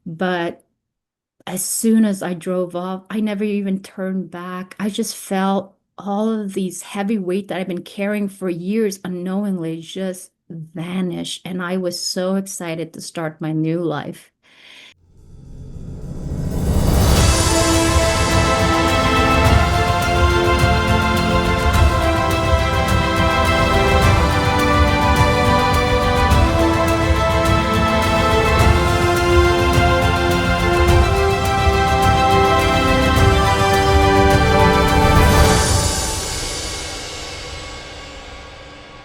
But as soon as I drove off, I never even turned back. I just felt all of these heavy weight that I've been carrying for years unknowingly just vanish. And I was so excited to start my new life.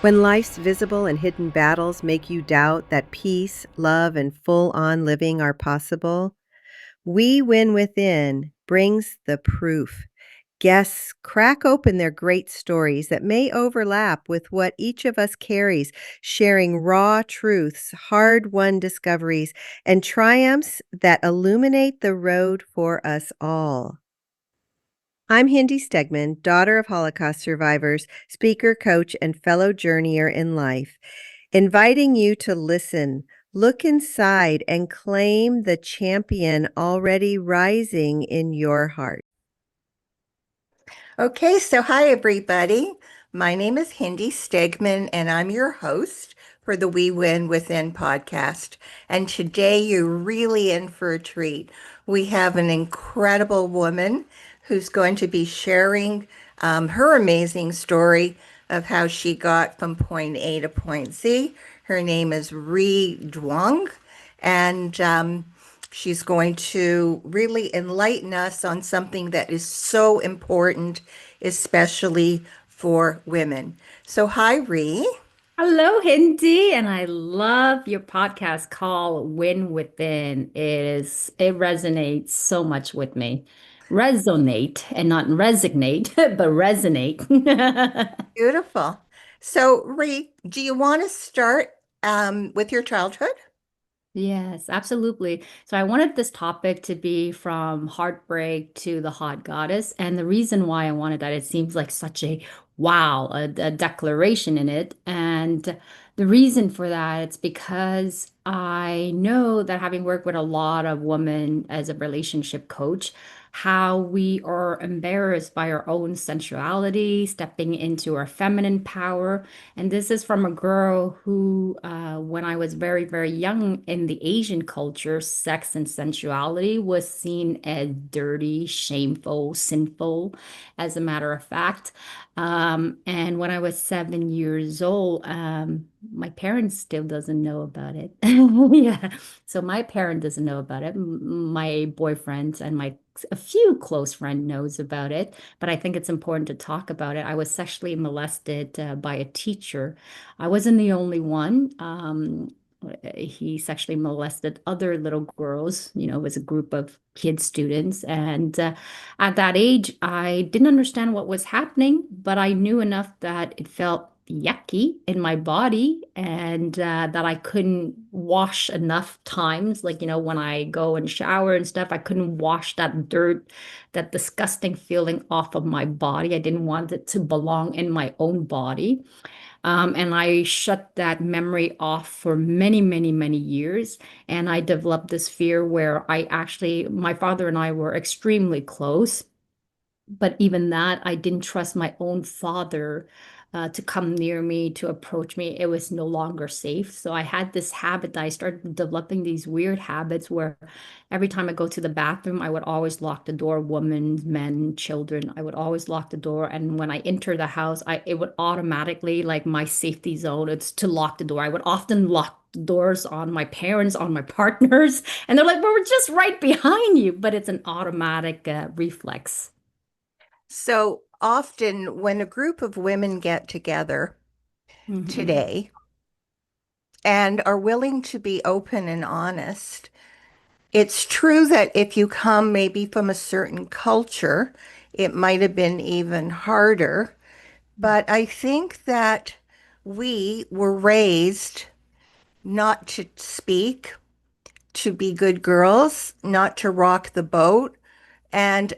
When life's visible and hidden battles make you doubt that peace, love, and full on living are possible, We Win Within brings the proof. Guests crack open their great stories that may overlap with what each of us carries, sharing raw truths, hard won discoveries, and triumphs that illuminate the road for us all. I'm Hindy Stegman, daughter of Holocaust survivors, speaker, coach, and fellow journeyer in life, inviting you to listen, look inside, and claim the champion already rising in your heart. Okay, so hi everybody. My name is Hindy Stegman and I'm your host for the We Win Within podcast. And today you're really in for a treat. We have an incredible woman who's going to be sharing her amazing story of how she got from point A to point Z. Her name is Ry Duong, and she's going to really enlighten us on something that is so important, especially for women. So, hi, Ree. Hello, Hindi, and I love your podcast called Win Within. It resonates so much with me. Resonate and not resignate, but resonate. Beautiful. So, Ree, do you want to start with your childhood? Yes, absolutely. So I wanted this topic to be from heartbreak to the hot goddess. And the reason why I wanted that, it seems like such a wow, a declaration in it. And the reason for that, it's because I know that having worked with a lot of women as a relationship coach, how we are embarrassed by our own sensuality, stepping into our feminine power. And this is from a girl who, when I was very, very young in the Asian culture, sex and sensuality was seen as dirty, shameful, sinful, as a matter of fact. And when I was 7 years old, my parents still doesn't know about it. Yeah. So my parent doesn't know about it. My boyfriend and my a few close friend knows about it, but I think it's important to talk about it. I was sexually molested by a teacher. I wasn't the only one. He sexually molested other little girls, it was a group of kid students. And at that age, I didn't understand what was happening, but I knew enough that it felt yucky in my body and that I couldn't wash enough times. Like, when I go and shower and stuff, I couldn't wash that dirt, that disgusting feeling off of my body. I didn't want it to belong in my own body. And I shut that memory off for many, many, many years. And I developed this fear where my father and I were extremely close. But even that, I didn't trust my own father to come near me, to approach me. It was no longer safe. So I had this habit that I started developing these weird habits where every time I go to the bathroom, I would always lock the door, women, men, children. I would always lock the door. And when I enter the house, it would automatically, like my safety zone, it's to lock the door. I would often lock doors on my parents, on my partners, and they're like, well, we're just right behind you. But it's an automatic reflex. So, often when a group of women get together Hmm. today and are willing to be open and honest, it's true that if you come maybe from a certain culture, it might have been even harder. But I think that we were raised not to speak, to be good girls, not to rock the boat. And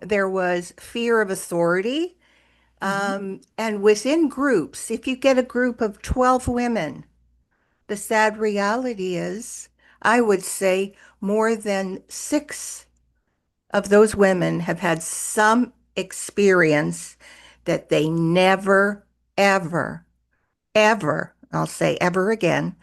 there was fear of authority. And within groups, if you get a group of 12 women, the sad reality is, I would say more than six of those women have had some experience that they never, ever, ever, I'll say ever again,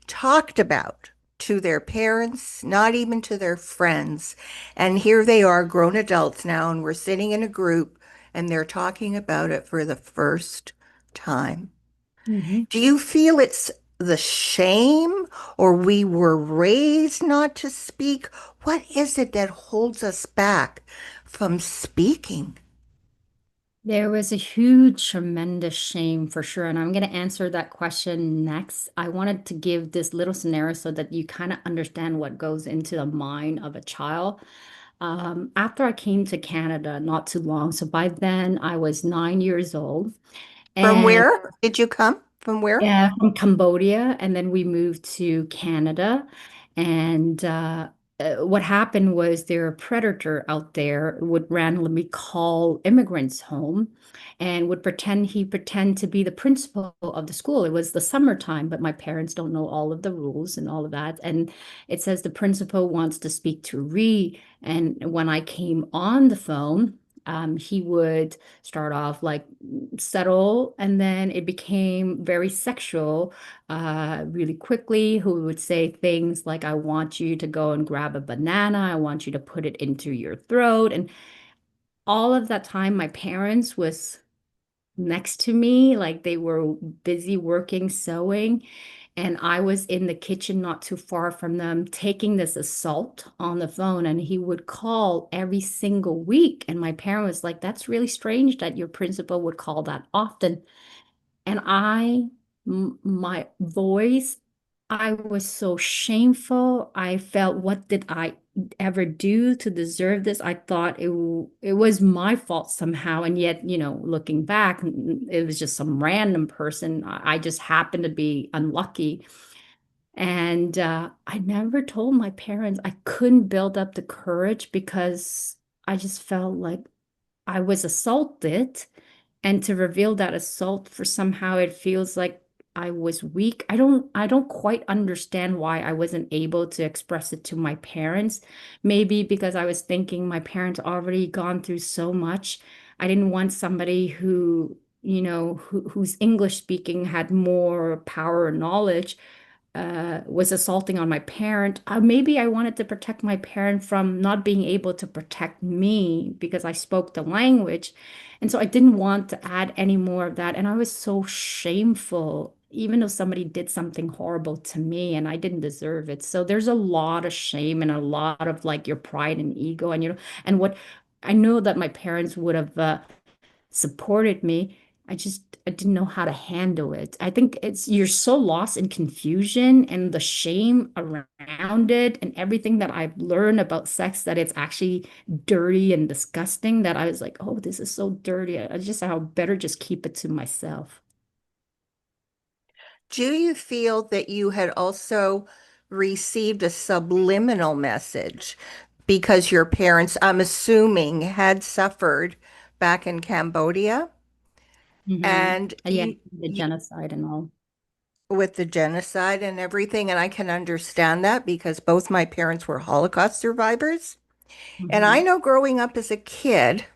talked about to their parents, not even to their friends. And here they are, grown adults now, and we're sitting in a group and they're talking about it for the first time. Mhm. Do you feel it's the shame or we were raised not to speak? What is it that holds us back from speaking? There was a huge, tremendous shame for sure. And I'm going to answer that question next. I wanted to give this little scenario so that you kind of understand what goes into the mind of a child. After I came to Canada not too long, so by then I was 9 years old. From And where did you come? From where? from Cambodia, and then we moved to Canada. And what happened was there a predator out there would randomly call immigrants home and would pretend to be the principal of the school. It was the summertime, but my parents don't know all of the rules and all of that. And it says the principal wants to speak to Ry. And when I came on the phone, he would start off like subtle, and then it became very sexual really quickly. Who would say things like, I want you to go and grab a banana, I want you to put it into your throat. And all of that time, my parents was next to me, like they were busy working, sewing. And I was in the kitchen not too far from them taking this assault on the phone. And he would call every single week. And my parent was like, that's really strange that your principal would call that often. And my voice, I was so shameful. I felt, what did I ever do to deserve this? I thought it was my fault somehow. And yet, looking back, it was just some random person. I just happened to be unlucky. And I never told my parents. I couldn't build up the courage because I just felt like I was assaulted, and to reveal that assault, for somehow it feels like I was weak. I don't quite understand why I wasn't able to express it to my parents. Maybe because I was thinking my parents already gone through so much. I didn't want somebody whose English speaking had more power or knowledge was assaulting on my parent. Maybe I wanted to protect my parent from not being able to protect me because I spoke the language. And so I didn't want to add any more of that. And I was so shameful, even though somebody did something horrible to me and I didn't deserve it. So there's a lot of shame and a lot of like your pride and ego. And, and what I know that my parents would have supported me. I didn't know how to handle it. I think it's you're so lost in confusion and the shame around it and everything that I've learned about sex, that it's actually dirty and disgusting, that I was like, oh, this is so dirty. I better just keep it to myself. Do you feel that you had also received a subliminal message because your parents, I'm assuming, had suffered back in Cambodia and Yeah, the genocide and all. with the genocide and everything? And I can understand that because both my parents were Holocaust survivors. And I Hmm. know growing up as a kid,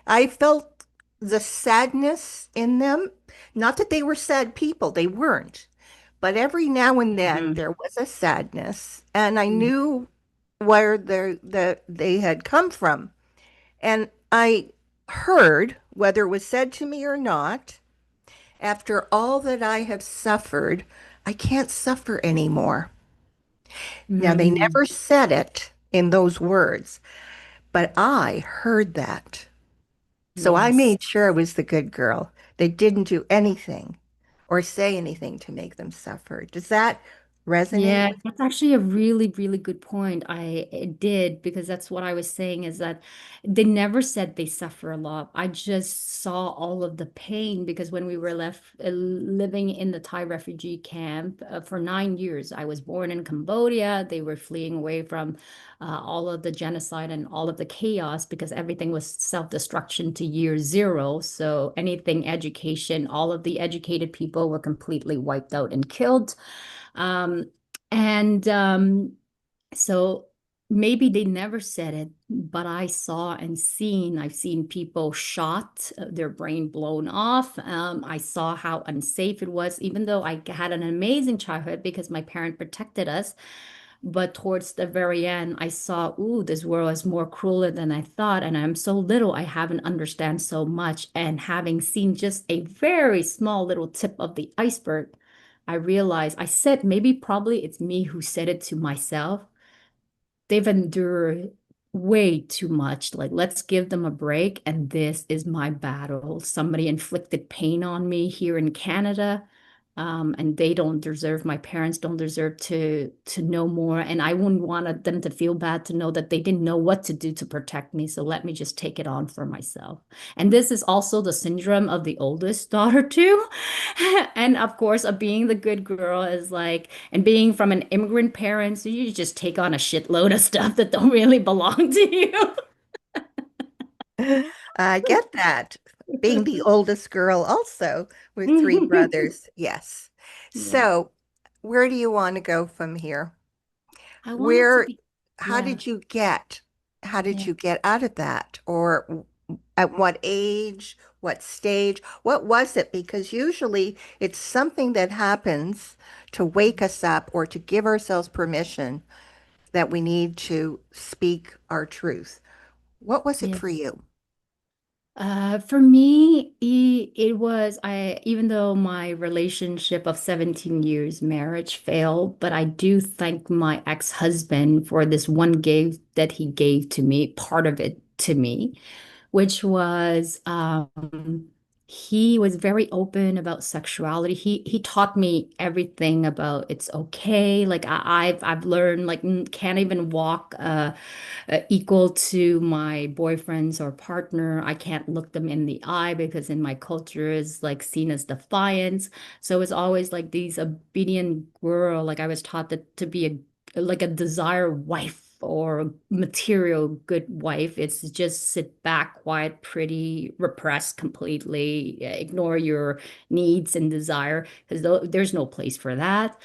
I felt the sadness in them. Not that they were sad people, they weren't. But every now and then Hmm. there was a sadness, and I knew where they had come from. And I heard, whether it was said to me or not, after all that I have suffered, I can't suffer anymore. Now, they Hmm. never said it in those words, but I heard that. So I Yes. made sure I was the good girl. They didn't do anything or say anything to make them suffer. Does that resonate Yeah, with that's actually a really, really good point. It did, because that's what I was saying, is that they never said they suffer a lot. I just saw all of the pain because when we were left living in the Thai refugee camp for 9 years, I was born in Cambodia. They were fleeing away from all of the genocide and all of the chaos because everything was self-destruction to year zero. So anything education, all of the educated people were completely wiped out and killed. Um, and So maybe they never said it, but I saw and seen, I've seen people shot, their brain blown off. I saw how unsafe it was, even though I had an amazing childhood because my parent protected us. But towards the very end, I saw, ooh, this world is more crueler than I thought. And I'm so little, I haven't understand so much. And having seen just a very small little tip of the iceberg, I realized I said maybe probably it's me who said it to myself. They've endured way too much. Like, let's give them a break. And this is my battle. Somebody inflicted pain on me here in Canada. And they don't deserve, my parents don't deserve to know more. And I wouldn't want them to feel bad to know that they didn't know what to do to protect me. So let me just take it on for myself. And this is also the syndrome of the oldest daughter too. And of course, of being the good girl is like, and being from an immigrant parent, so you just take on a shitload of stuff that don't really belong to you. I get that. Being the oldest girl also with three brothers. Yes. Yeah. So, where do you want to go from here? I wanted to Where, be, how yeah, did you get, how did yeah, you get out of that? Or at what age, what stage? What was it? Because usually it's something that happens to wake us up or to give ourselves permission that we need to speak our truth. What was it yeah. for you? For me, it was even though my relationship of 17 years marriage failed, but I do thank my ex-husband for this one gift that he gave to me, part of it to me, which was he was very open about sexuality. He taught me everything about it's okay. Like I've learned like can't even walk equal to my boyfriends or partner. I can't look them in the eye because in my culture is like seen as defiance. So it's always like these obedient girl. Like I was taught that to be a like a desired wife or material good wife. It's just sit back, quiet, pretty, repress completely, ignore your needs and desire because there's no place for that.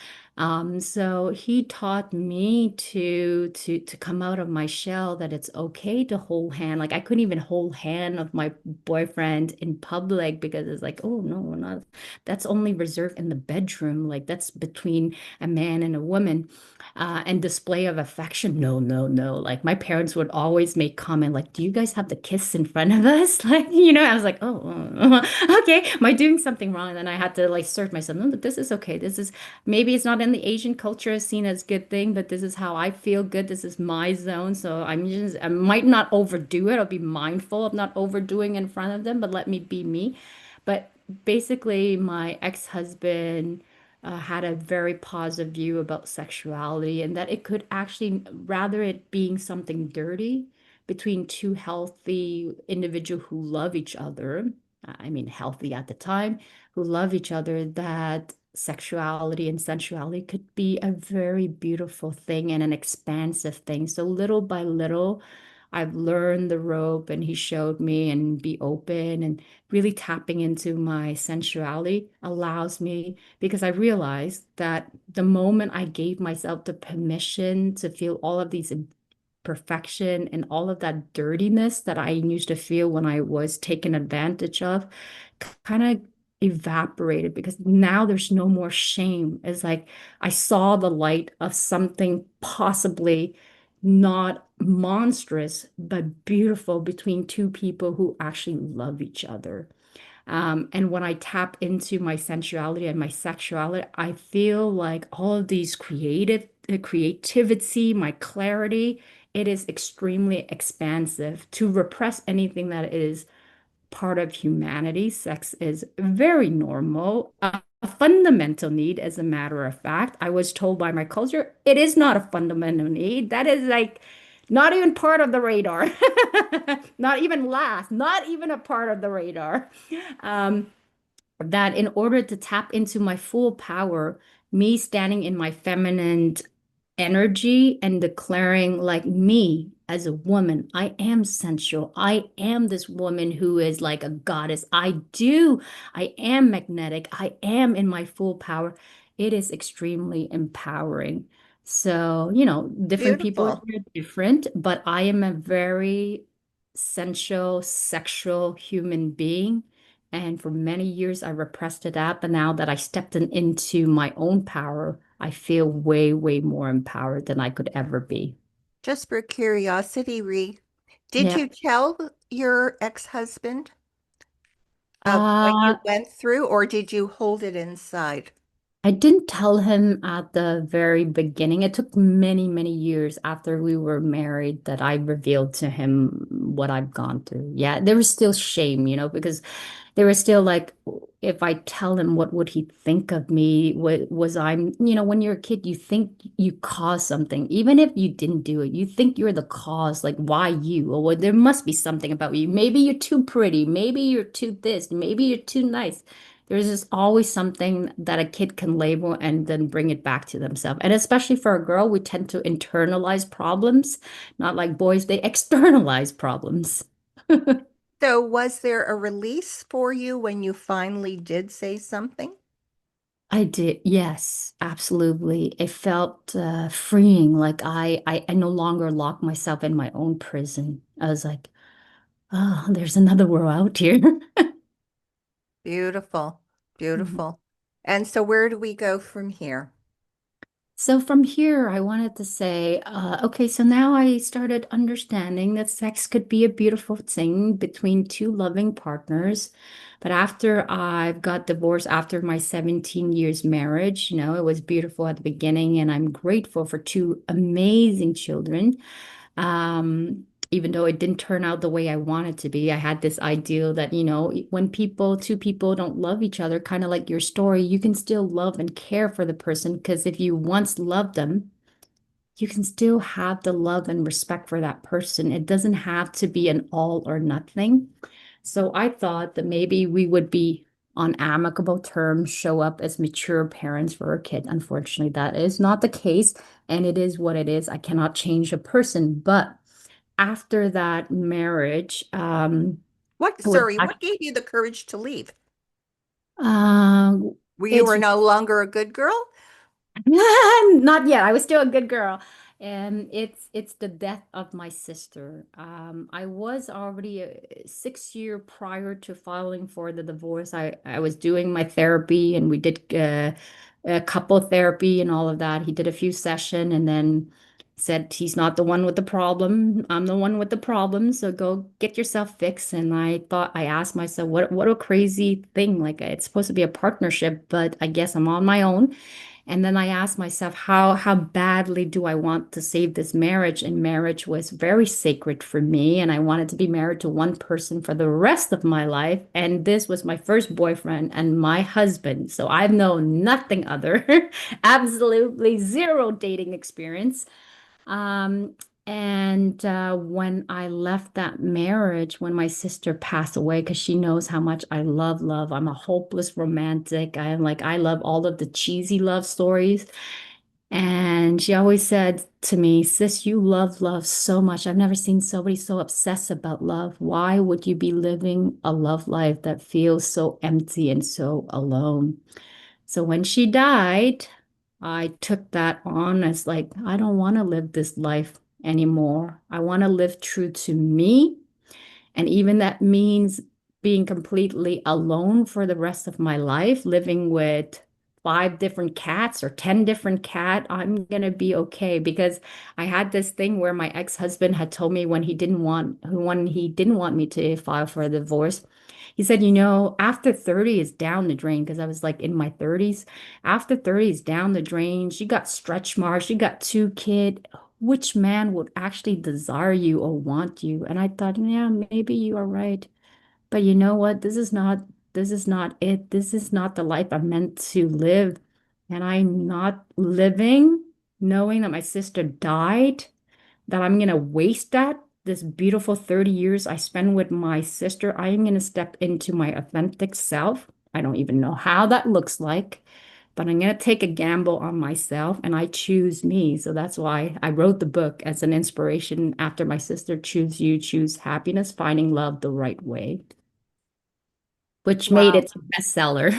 So he taught me to come out of my shell that it's okay to hold hand. Like I couldn't even hold hand of my boyfriend in public because it's like, oh no, we're not. That's only reserved in the bedroom. Like that's between a man and a woman. And display of affection. No, no, no. Like my parents would always make comment like, "Do you guys have the kiss in front of us?" Like, I was like, "Oh, okay. Am I doing something wrong?" And then I had to like search myself. No, but this is okay. This is maybe it's not in the Asian culture as seen as good thing, but this is how I feel good. This is my zone. So I might not overdo it. I'll be mindful of not overdoing in front of them, but let me be me. But basically, my ex-husband had a very positive view about sexuality and that it could actually, rather it being something dirty between two healthy individuals who love each other, I mean, healthy at the time, who love each other, that sexuality and sensuality could be a very beautiful thing and an expansive thing. So little by little, I've learned the rope and he showed me and be open and really tapping into my sensuality allows me because I realized that the moment I gave myself the permission to feel all of these imperfection and all of that dirtiness that I used to feel when I was taken advantage of, kind of evaporated because now there's no more shame. It's like I saw the light of something possibly not monstrous, but beautiful between two people who actually love each other. And when I tap into my sensuality and my sexuality, I feel like all of these creativity, my clarity, it is extremely expansive. To repress anything that is part of humanity, sex is very normal. A fundamental need, as a matter of fact. I was told by my culture, it is not a fundamental need. That is like not even part of the radar. Not even last, not even a part of the radar. Um, that in order to tap into my full power, me standing in my feminine energy and declaring like me as a woman, I am sensual. I am this woman who is like a goddess. I am magnetic. I am in my full power. It is extremely empowering. So, different people Beautiful. are different, but I am a very sensual, sexual human being. And for many years, I repressed it out. But now that I stepped into my own power, I feel way, way more empowered than I could ever be. Just for curiosity, Ree, did Yeah. you tell your ex-husband of what Uh, you went through, or did you hold it inside? I didn't tell him at the very beginning. It took many, many years after we were married that I revealed to him what I've gone through. Yeah, there was still shame, because they were still like, if I tell him, what would he think of me? What was I'm, when you're a kid, you think you caused something, even if you didn't do it, you think you're the cause, like why you? Or well, there must be something about you. Maybe you're too pretty, maybe you're too this, maybe you're too nice. There's just always something that a kid can label and then bring it back to themselves. And especially for a girl, we tend to internalize problems, not like boys, they externalize problems. So, was there a release for you when you finally did say something? I did, yes, absolutely. It felt freeing. Like I no longer lock myself in my own prison. I was like, oh, there's another world out here. Beautiful, Mhm. beautiful. And so, where do we go from here? So from here, I wanted to say, okay, so now I started understanding that sex could be a beautiful thing between two loving partners. But after I've got divorced after my 17 years marriage, it was beautiful at the beginning, and I'm grateful for two amazing children. Even though it didn't turn out the way I wanted to be, I had this ideal that, when two people don't love each other, kind of like your story, you can still love and care for the person because if you once loved them, you can still have the love and respect for that person. It doesn't have to be an all or nothing. So I thought that maybe we would be on amicable terms, show up as mature parents for a kid. Unfortunately, that is not the case, and it is what it is. I cannot change a person. But after that marriage, What, it was sorry, what gave you the courage to leave? um, Were you it's were no longer a good girl? Not yet. I was still a good girl. And it's the death of my sister. I was already 6 year prior to filing for the divorce. I was doing my therapy and we did a couple therapy and all of that. He did a few session and then said he's not the one with the problem. I'm the one with the problem. So go get yourself fixed. And I asked myself, what a crazy thing. Like it's supposed to be a partnership, but I guess I'm on my own. And then I asked myself, how badly do I want to save this marriage? And marriage was very sacred for me, and I wanted to be married to one person for the rest of my life. And this was my first boyfriend and my husband. So I've known nothing other, absolutely zero dating experience. Um, and when I left that marriage, when my sister passed away, because she knows how much I love love, I'm a hopeless romantic. I love all of the cheesy love stories. And she always said to me, Sis, you love love so much. I've never seen somebody so obsessed about love. Why would you be living a love life that feels so empty and so alone? So when she died, I took that on as like, I don't want to live this life anymore. I want to live true to me. And even that means being completely alone for the rest of my life, living with five different cats or 10 different cat, I'm gonna be okay because I had this thing where my ex-husband had told me when he didn't want me to file for a divorce. He said, after 30 is down the drain because I was like in my 30s. After 30 is down the drain. She got stretch marks, she got two kids. Which man would actually desire you or want you? And I thought, yeah, maybe you are right. But you know what? This is not it. This is not the life I'm meant to live. And I'm not living knowing that my sister died, that I'm gonna waste this beautiful 30 years I spend with my sister. I'm gonna step into my authentic self. I don't even know how that looks like, but I'm gonna take a gamble on myself and I choose me. So that's why I wrote the book as an inspiration after my sister Choose You, Choose Happiness, Finding Love the Right Way, which made Wow. it a bestseller.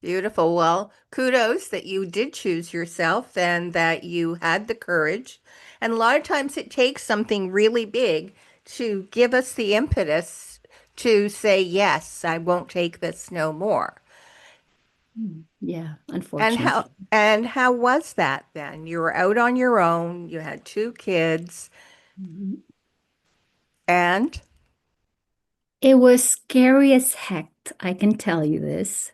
Beautiful. Well, kudos that you did choose yourself and that you had the courage. And a lot of times it takes something really big to give us the impetus to say, yes, I won't take this no more. Yeah, And unfortunately. how was that then? You were out on your own, you had two kids, Mhm. and It was scary as heck, I can tell you this.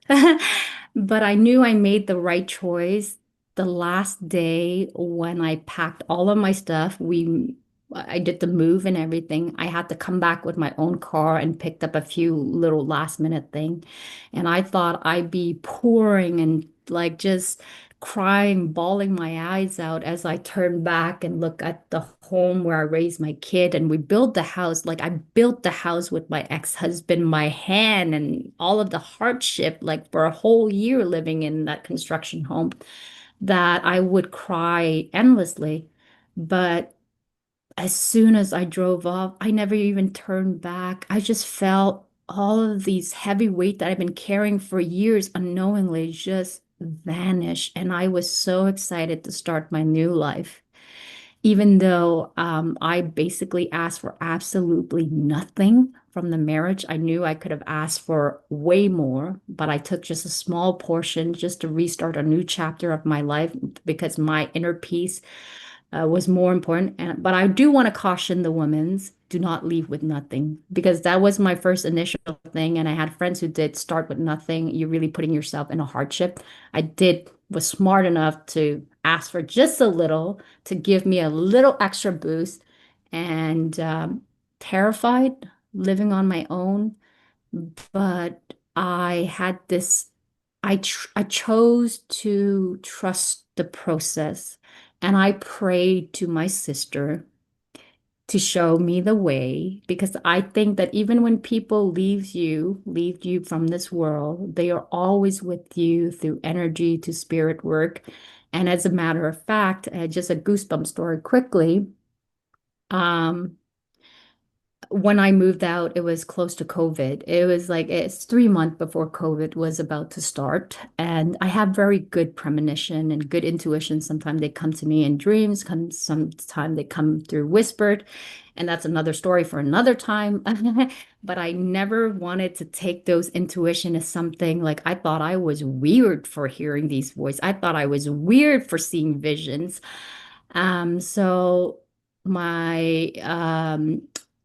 But I knew I made the right choice the last day when I packed all of my stuff. I did the move and everything. I had to come back with my own car and picked up a few little last minute thing. And I thought I'd be pouring and like just crying, bawling my eyes out as I turned back and look at the home where I raised my kid. And we built the house. Like I built the house with my ex-husband, my hand, and all of the hardship, like for a whole year living in that construction home, that I would cry endlessly. But as soon as I drove off, I never even turned back. I just felt all of these heavy weight that I've been carrying for years unknowingly just vanish. And I was so excited to start my new life. Even though I basically asked for absolutely nothing from the marriage, I knew I could have asked for way more, but I took just a small portion just to restart a new chapter of my life because my inner peace was more important. But I do want to caution the women's do not leave with nothing because that was my first initial thing. And I had friends who did start with nothing. You're really putting yourself in a hardship. Was smart enough to ask for just a little to give me a little extra boost and terrified living on my own. But I chose to trust the process. And I prayed to my sister to show me the way because I think that even when people leave you from this world, they are always with you through energy to spirit work. And as a matter of fact, just a goosebump story quickly. Um, when I moved out, it was close to COVID. It was like it's 3 months before COVID was about to start. And I have very good premonition and good intuition. Sometimes they come to me in dreams, sometimes they come through whispered. And that's another story for another time. But I never wanted to take those intuition as something like I thought I was weird for hearing these voices. I thought I was weird for seeing visions. So my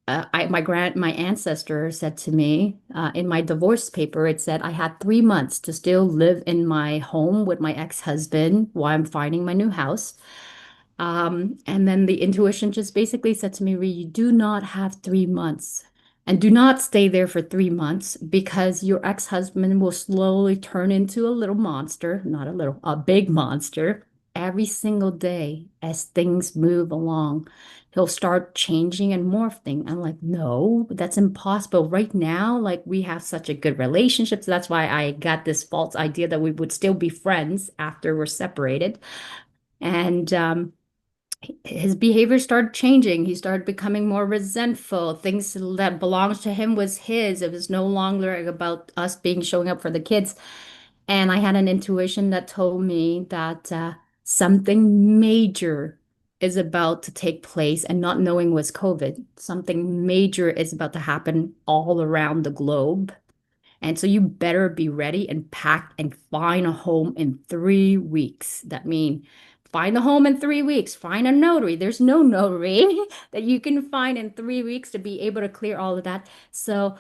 my ancestor said to me in my divorce paper, it said I had 3 months to still live in my home with my ex-husband while I'm finding my new house. And then the intuition just basically said to me, "Ree, you do not have 3 months. And do not stay there for 3 months because your ex-husband will slowly turn into a little monster, not a little, a big monster, every single day as things move along. He'll start changing and morphing." I'm like, no, that's impossible. Right now, like we have such a good relationship. So that's why I got this false idea that we would still be friends after we're separated. And his behavior started changing. He started becoming more resentful. Things that belonged to him was his. It was no longer about us being showing up for the kids. And I had an intuition that told me that something major is about to take place, and not knowing was COVID. Something major is about to happen all around the globe. And so you better be ready and pack and find a home in 3 weeks. That means find a home in 3 weeks, find a notary. There's no notary that you can find in 3 weeks to be able to clear all of that. So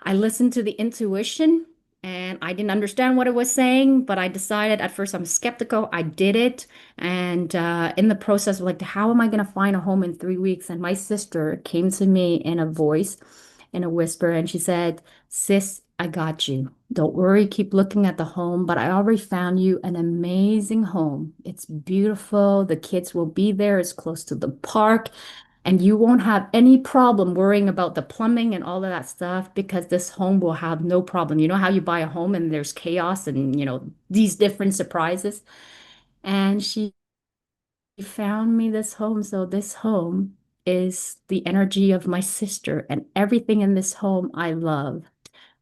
I listened to the intuition and I didn't understand what it was saying, but I decided at first I'm skeptical. I did it. And in the process, like, how am I going to find a home in 3 weeks? And my sister came to me in a voice, in a whisper, and she said, "Sis, I got you. Don't worry, keep looking at the home, but I already found you an amazing home. It's beautiful. The kids will be there. It's close to the park, and you won't have any problem worrying about the plumbing and all of that stuff because this home will have no problem." You know how you buy a home and there's chaos and, these different surprises? And she found me this home. So this home is the energy of my sister, and everything in this home I love.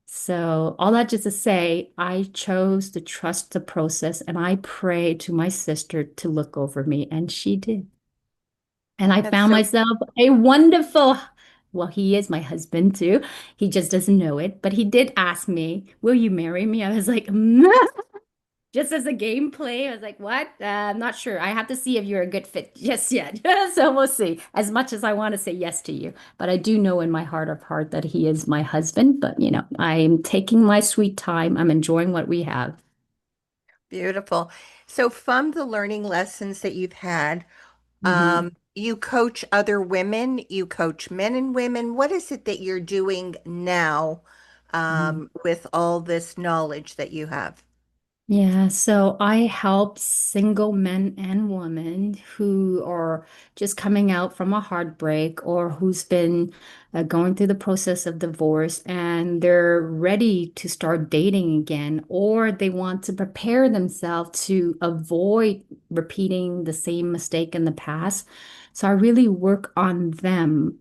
So, all that just to say, I chose to trust the process and I prayed to my sister to look over me, and she did. And I That's found so myself a wonderful, well, he is my husband too. He just doesn't know it, but he did ask me, "Will you marry me?" I was like, just as a gameplay, I was like, what? I'm not sure. I have to see if you're a good fit just yet. So we'll see. As much as I want to say yes to you, but I do know in my heart of heart that he is my husband. But, I'm taking my sweet time. I'm enjoying what we have. beautiful. So from the learning lessons that you've had, Mhm. you coach other women, you coach men and women. What is it that you're doing now, with all this knowledge that you have? Yeah, so I help single men and women who are just coming out from a heartbreak or who's been going through the process of divorce and they're ready to start dating again, or they want to prepare themselves to avoid repeating the same mistake in the past. So I really work on them.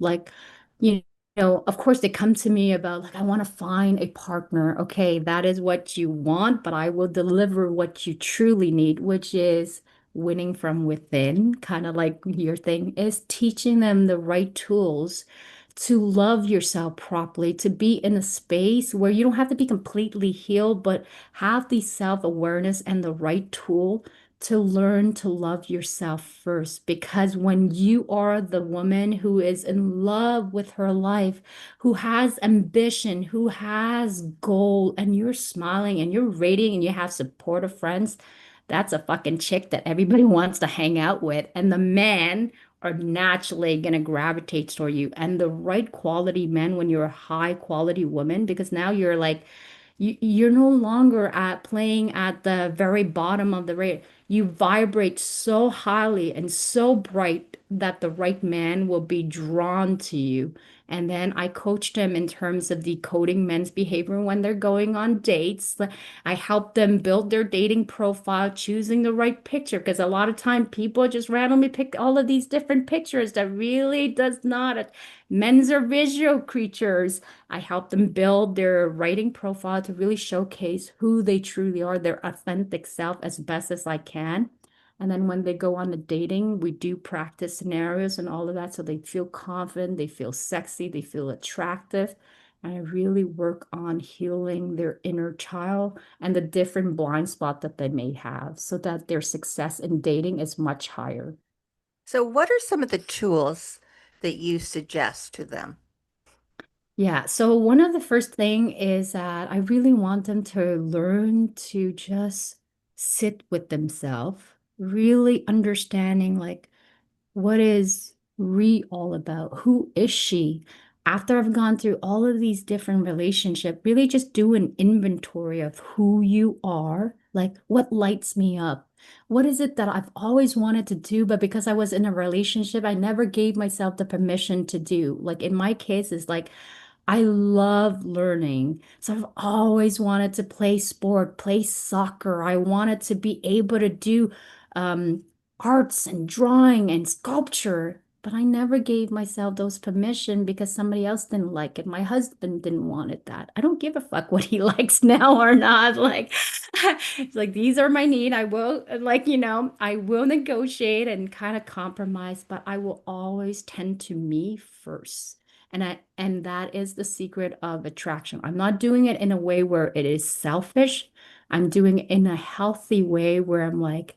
You of course, they come to me about, like, I want to find a partner. Okay, that is what you want, but I will deliver what you truly need, which is winning from within, kind of like your thing is teaching them the right tools to love yourself properly, to be in a space where you don't have to be completely healed, but have the self-awareness and the right tool to learn to love yourself first. Because when you are the woman who is in love with her life, who has ambition, who has goal, and you're smiling and you're radiating and you have supportive friends, that's a fucking chick that everybody wants to hang out with. And the man are naturally going to gravitate toward you. And the right quality men, when you're a high quality woman, because now you're like, you're no longer at playing at the very bottom of the rate. You vibrate so highly and so bright that the right man will be drawn to you. And then I coach them in terms of decoding men's behavior when they're going on dates. I help them build their dating profile, choosing the right picture, because a lot of time people just randomly pick all of these different pictures that really does not. Men's are visual creatures. I help them build their writing profile to really showcase who they truly are, their authentic self as best as I can. And then when they go on the dating, we do practice scenarios and all of that so they feel confident, they feel sexy, they feel attractive. And I really work on healing their inner child and the different blind spot that they may have so that their success in dating is much higher. So what are some of the tools that you suggest to them? Yeah, so one of the first thing is that I really want them to learn to just sit with themselves, really understanding, like, what is Ry all about? Who is she? After I've gone through all of these different relationships, really just do an inventory of who you are, like what lights me up. What is it that I've always wanted to do, but because I was in a relationship, I never gave myself the permission to do. Like in my case, it's like I love learning. So I've always wanted to play sport, play soccer. I wanted to be able to do um, arts and drawing and sculpture, but I never gave myself those permission because somebody else didn't like it. My husband didn't want it that. I don't give a fuck what he likes now or not. Like, it's like these are my need. I will, like, I will negotiate and kind of compromise, but I will always tend to me first. And that is the secret of attraction. I'm not doing it in a way where it is selfish. I'm doing it in a healthy way where I'm like,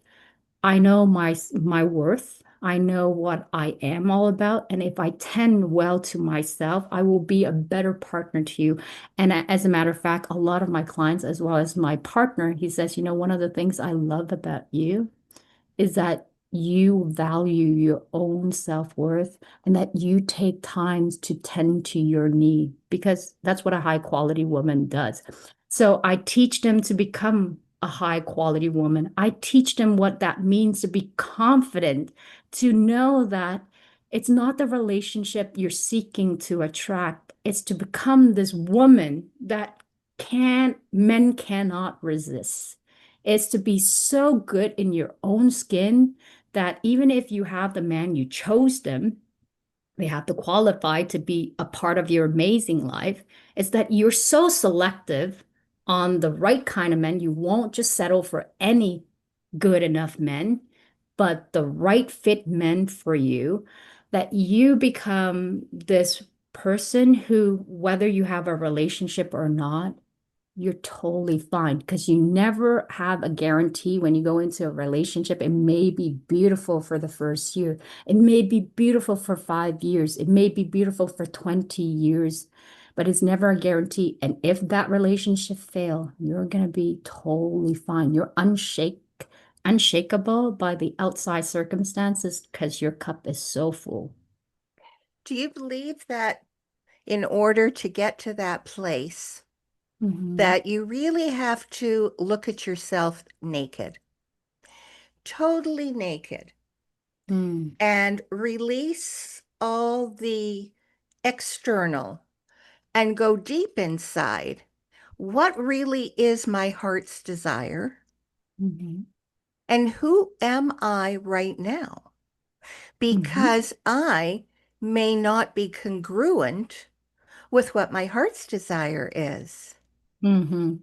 I know my worth. I know what I am all about. And if I tend well to myself, I will be a better partner to you. And as a matter of fact, a lot of my clients, as well as my partner, he says, one of the things I love about you is that you value your own self-worth and that you take times to tend to your need because that's what a high quality woman does. So I teach them to become a high quality woman. I teach them what that means to be confident, to know that it's not the relationship you're seeking to attract. It's to become this woman that men cannot resist. Is to be so good in your own skin that even if you have the man you chose them, they have to qualify to be a part of your amazing life, is that you're so selective on the right kind of men. You won't just settle for any good enough men, but the right fit men for you, that you become this person who, whether you have a relationship or not, you're totally fine because you never have a guarantee when you go into a relationship. It may be beautiful for the first year. It may be beautiful for 5 years. It may be beautiful for 20 years, but it's never a guarantee. And if that relationship fail, you're going to be totally fine. You're unshakable by the outside circumstances because your cup is so full. Do you believe that in order to get to that place, Hmm. that you really have to look at yourself naked, totally naked, Mm, and release all the external and go deep inside? What really is my heart's desire? mhm, And who am I right now? mhm, Because I may not be congruent with what my heart's desire is. mhm,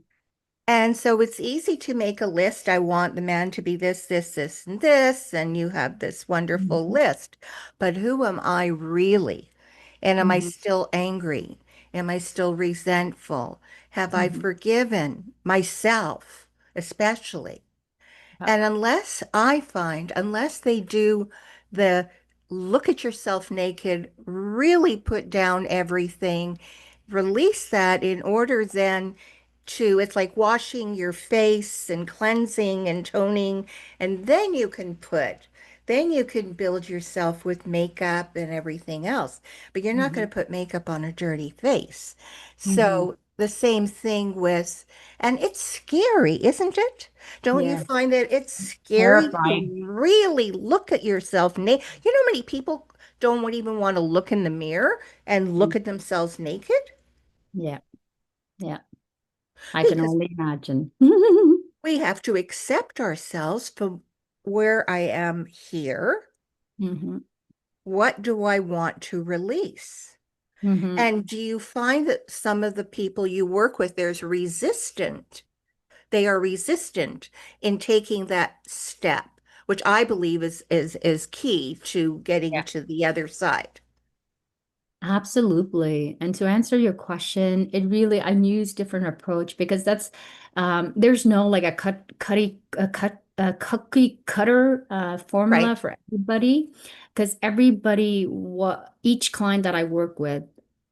And so it's easy to make a list. I want the man to be this, this, this, and this. And you have this wonderful mhm, list. But who am I really? And am I mhm, still angry? Am I still resentful? Have I mhm. forgiven myself, especially? And unless they do the look at yourself naked, really put down everything, release that in order then to, it's like washing your face and cleansing and toning, and then you can build yourself with makeup and everything else. But you're not going Mhm. to put makeup on a dirty face. Mhm. So the same thing with, and it's scary, isn't it? Don't you Yeah, find that it's scary terrifying. to really look at yourself? You know, many people don't even want to look in the mirror and look Mm. at themselves naked Yeah, yeah. I can because only imagine. we have to accept ourselves from where I am here. Hmm. What do I want to release? Hmm. And do you find that some of the people you work with, they are resistant in taking that step, which I believe is key to getting to the other side. Absolutely. And to answer your question, it really, I use different approach because that's there's no like a cookie cutter formula Right. for everybody because everybody what each client that I work with,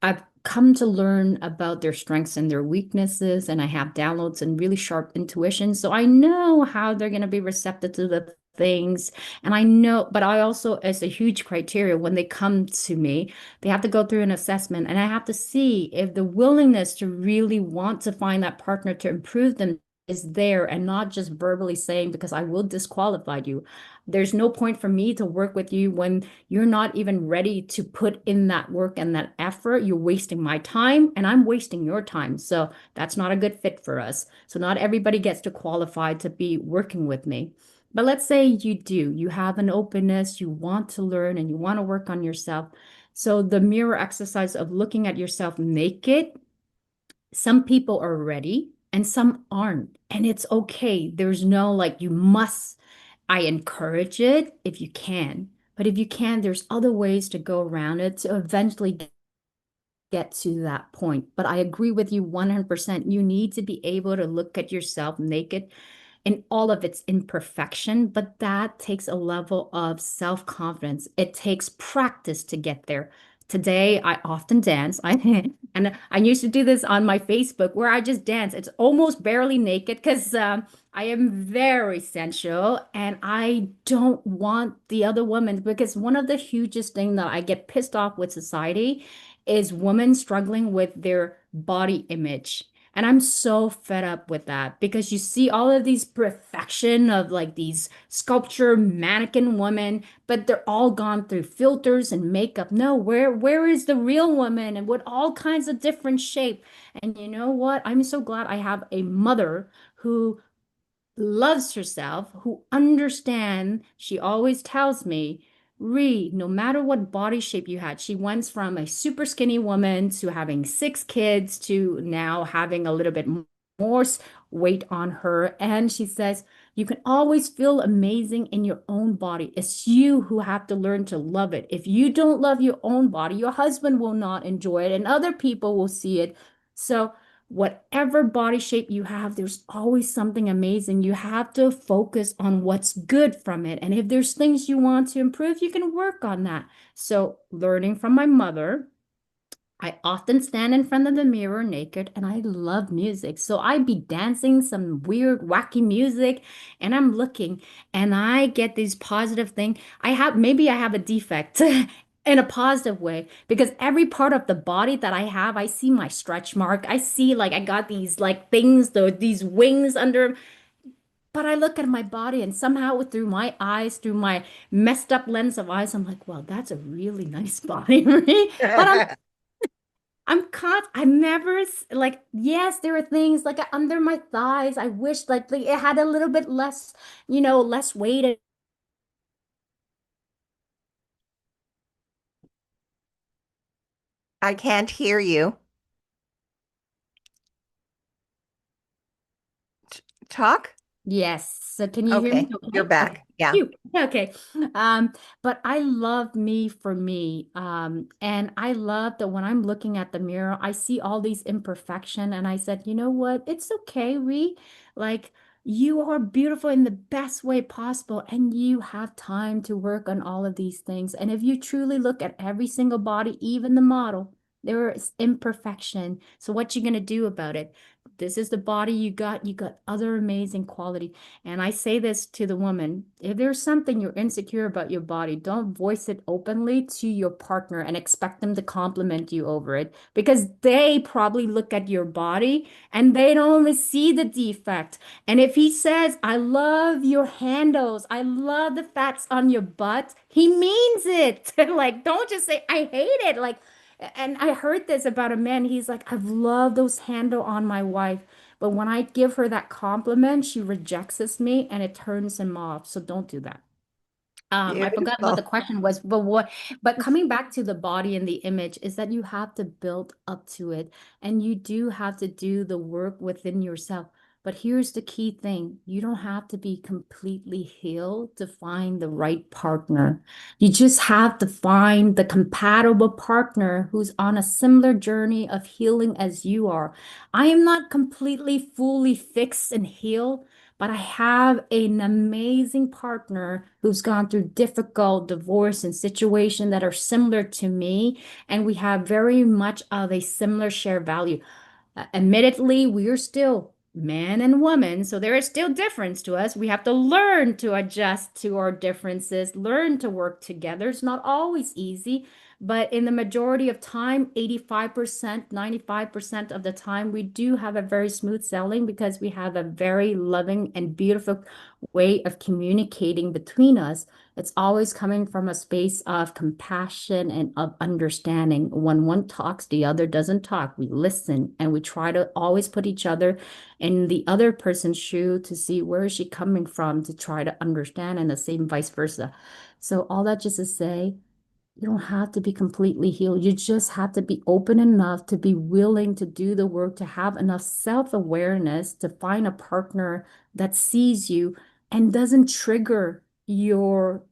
I've come to learn about their strengths and their weaknesses, and I have downloads and really sharp intuition. So I know how they're going to be receptive to the things. And I know, but I also, as a huge criteria when they come to me, they have to go through an assessment, and I have to see if the willingness to really want to find that partner to improve them is there and not just verbally saying, because I will disqualify you. There's no point for me to work with you when you're not even ready to put in that work and that effort. You're wasting my time and I'm wasting your time. So that's not a good fit for us. So not everybody gets to qualify to be working with me. But let's say you do, you have an openness, you want to learn and you want to work on yourself. So the mirror exercise of looking at yourself naked, some people are ready and some aren't. And it's okay. There's no like you must. I encourage it if you can. But if you can, there's other ways to go around it to eventually get to that point. But I agree with you 100%. You need to be able to look at yourself naked in all of its imperfection, but that takes a level of self-confidence. It takes practice to get there. Today, I often dance. And I used to do this on my Facebook where I just dance. It's almost barely naked because I am very sensual and I don't want the other woman because one of the hugest thing that I get pissed off with society is women struggling with their body image. And I'm so fed up with that because you see all of these perfection of like these sculpture mannequin women, but they're all gone through filters and makeup. No, where is the real woman and with all kinds of different shape? And you know what? I'm so glad I have a mother who loves herself, who understands, she always tells me, Ree, no matter what body shape you had, she went from a super skinny woman to having 6 kids to now having a little bit more weight on her. And she says, you can always feel amazing in your own body. It's you who have to learn to love it. If you don't love your own body, your husband will not enjoy it and other people will see it. So, whatever body shape you have, there's always something amazing. You have to focus on what's good from it. And if there's things you want to improve, you can work on that. So, learning from my mother, I often stand in front of the mirror naked and I love music. So I'd be dancing some weird, wacky music and I'm looking and I get these positive thing. Maybe I have a defect in a positive way because every part of the body that I have, I see my stretch mark. I see like I got these like things, these wings under, but I look at my body and somehow through my eyes, through my messed up lens of eyes, I'm like, well, that's a really nice body, right? But I'm caught. I never like, yes, there are things like under my thighs. I wish like it had a little bit less, less weight. I can't hear you. Talk? Yes. So can you hear me? Okay, you're Okay. Okay. back. Yeah. Phew. Okay. But I love me for me. And I love that when I'm looking at the mirror, I see all these imperfection and I said, you know what? It's okay, Ree. Like you are beautiful in the best way possible and you have time to work on all of these things. And if you truly look at every single body, even the model, there is imperfection. So what you gonna do about it? This is the body you got other amazing quality. And I say this to the woman, if there's something you're insecure about your body, don't voice it openly to your partner and expect them to compliment you over it because they probably look at your body and they don't even see the defect. And if he says, I love your handles, I love the fats on your butt, he means it. Like, don't just say, I hate it. Like, and I heard this about a man. He's like, I've loved those handle on my wife. But when I give her that compliment, she rejects me and it turns him off. So don't do that. I forgot what the Beautiful. question was, but coming back to the body and the image is that you have to build up to it and you do have to do the work within yourself. But here's the key thing. You don't have to be completely healed to find the right partner. You just have to find the compatible partner who's on a similar journey of healing as you are. I am not completely fully fixed and healed, but I have an amazing partner who's gone through difficult divorce and situation that are similar to me, and we have very much of a similar shared value. Admittedly, we are still man and woman, so there is still difference to us. We have to learn to adjust to our differences, learn to work together. It's not always easy, but in the majority of time, 85%, 95% of the time, we do have a very smooth sailing because we have a very loving and beautiful way of communicating between us. It's always coming from a space of compassion and of understanding. When one talks, the other doesn't talk. We listen and we try to always put each other in the other person's shoe to see where is she coming from to try to understand and the same vice versa. So all that just to say, you don't have to be completely healed. You just have to be open enough to be willing to do the work, to have enough self-awareness to find a partner that sees you and doesn't trigger your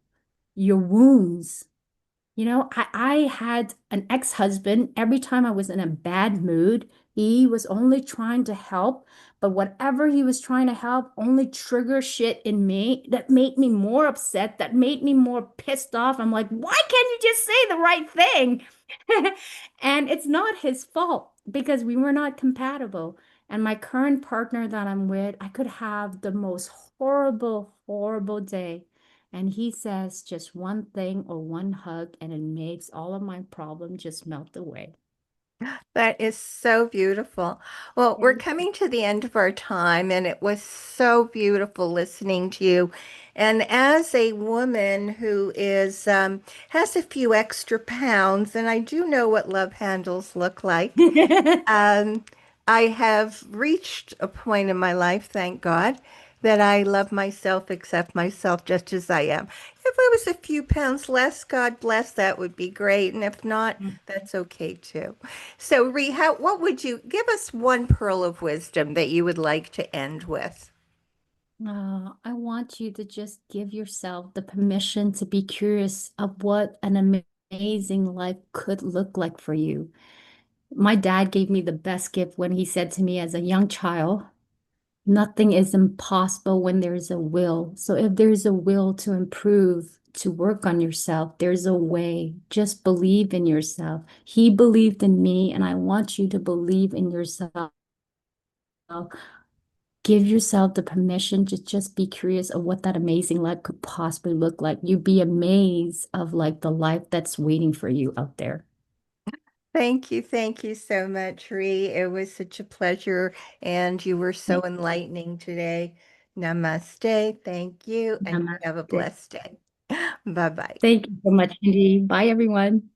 wounds. I had an ex-husband. Every time I was in a bad mood, he was only trying to help, but whatever he was trying to help only trigger shit in me that made me more upset, that made me more pissed off. I'm like, why can't you just say the right thing? And it's not his fault because we were not compatible. And my current partner that I'm with, I could have the most horrible, horrible day. And he says just one thing or one hug, and it makes all of my problems just melt away. That is so beautiful. Well, we're Thank coming to the end of our time, and it was so beautiful listening to you. And as a woman who has a few extra pounds, and I do know what love handles look like, you. um, I have reached a point in my life, thank God, that I love myself, accept myself just as I am. If I was a few pounds less, God bless, that would be great. And if not, that's okay too. So, Ree, what would you give us one pearl of wisdom that you would like to end with? I want you to just give yourself the permission to be curious of what an amazing life could look like for you. My dad gave me the best gift when he said to me as a young child, nothing is impossible when there's a will. So if there's a will to improve, to work on yourself, there's a way. Just believe in yourself. He believed in me, and I want you to believe in yourself. Give yourself the permission to just be curious of what that amazing life could possibly look like. You'd be amazed of like the life that's waiting for you out there. Thank you so much, Ree. It was such a pleasure, and you were so Thank enlightening today. Namaste. Thank you, and you have a Namaste. blessed day. Bye bye. Thank you so much, Hindy. Bye, everyone.